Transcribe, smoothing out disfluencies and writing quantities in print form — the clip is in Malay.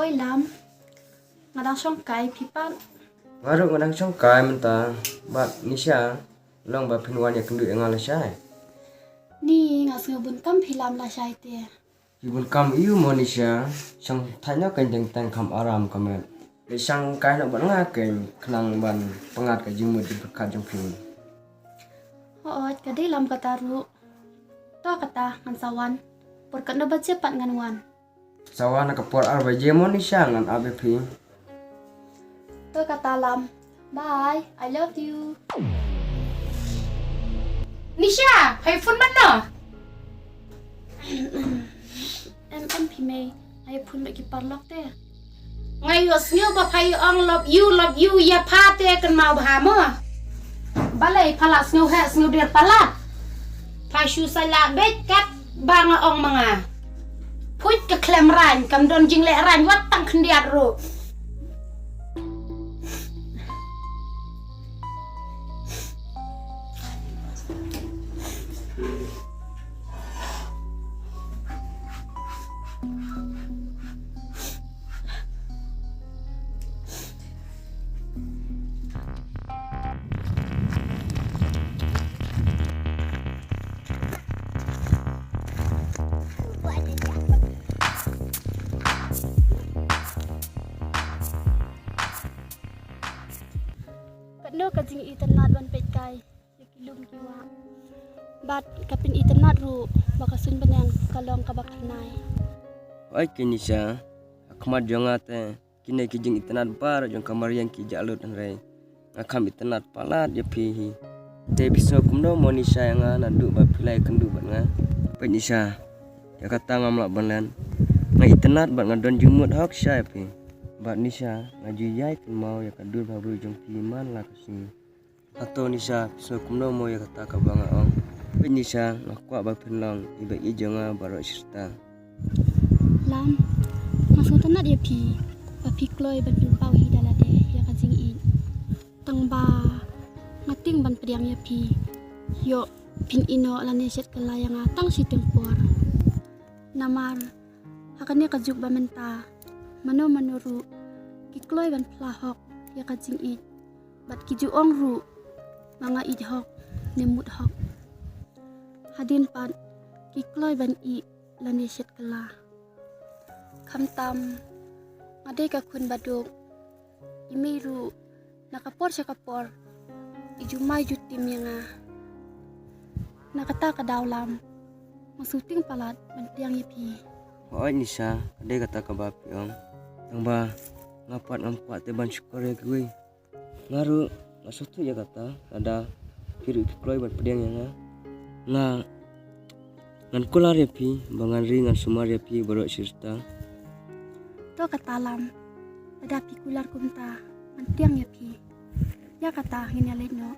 Oi lam, ngadang song kai pipan. Ngaruk ngadang song kai mentang bat nisha long ba pinwan ya kendu engal syai. Ni ngas ngabun kam pilam la syai te. Ibun kam iu monisha sang tanya kan jeng tang kam aram kamet. Le sang kai nak bat ngaken kenang ban pengat ka jimut di berkat jong pin. Hoot kadai lam kataru. To kata ngan sawan. Por kat na bat cepat ngan wan. Sawana ka por arba je monisha ngan abepi. To kata lam. Bye, I love you. Nisha, hay phun mana? Em pi mei. Ay pun lagi parlok te. Ngayos nyo ba pay ang love you ya pate kan mau bahama. Balay palas nyo has nyo dir palat. Pasyu sala bet kat banga ong mga. Puit ke klem ran kam don jing le ran wat tang kendiat ro. Kat no ka jing itanat ban pet kai. Yakilum kiwa. Bat kapin itanat ru bakasun benang kalong kabaknai. Oi kenisha akmat jongate kine ki jeng itanat bar jong kamar yang ki jalut rei. Ngakam itanat palat ya pihi. Te biso kumno monisha yang nandu ba pilai kendu ban nga. Penisha ya kata ngamlak banan. Ngai itanat bat ngadon jumut hok syai pi. Bat nisha ngaju yai kan mau ya kadur babu jong piman la kasing. Atau nisha biso kumno mo ya kata ka banga ong. Penisha ngakwa ba penlang iba i jonga baro sirta. Lam, masuk tanat ya pi. Papi kloy ban pin pau hi dalade ya ka jing i. Tang ba ngating ban pediang ya pi. Yo pin ino lane set kelayang atang si tempor. Namar hakane kajuk ba menta. Mano manuru kikloy ban plahok ya ka jing i. Bat kiju ong ru manga i hok nemut hok. Hadin pan kikloy ban i lane set kela. Kam tam ngadai ka kun baduk imiru nakapor sa kapor ijumay jutim yang nakata ka dawlam masuting palat bantiang yapi. Oi nisha kadai kata ka bapi ong. Yang ba ngapat ngampat te ban syukur ya gue. Ngaru masutu ya kata ada kiru kloy ban pediang yang nga ngan kular ya pi bangan ringan sumar ya pi borok sirta. To kata lam pada pikular kumta bantiang yapi. Ya kata ngini no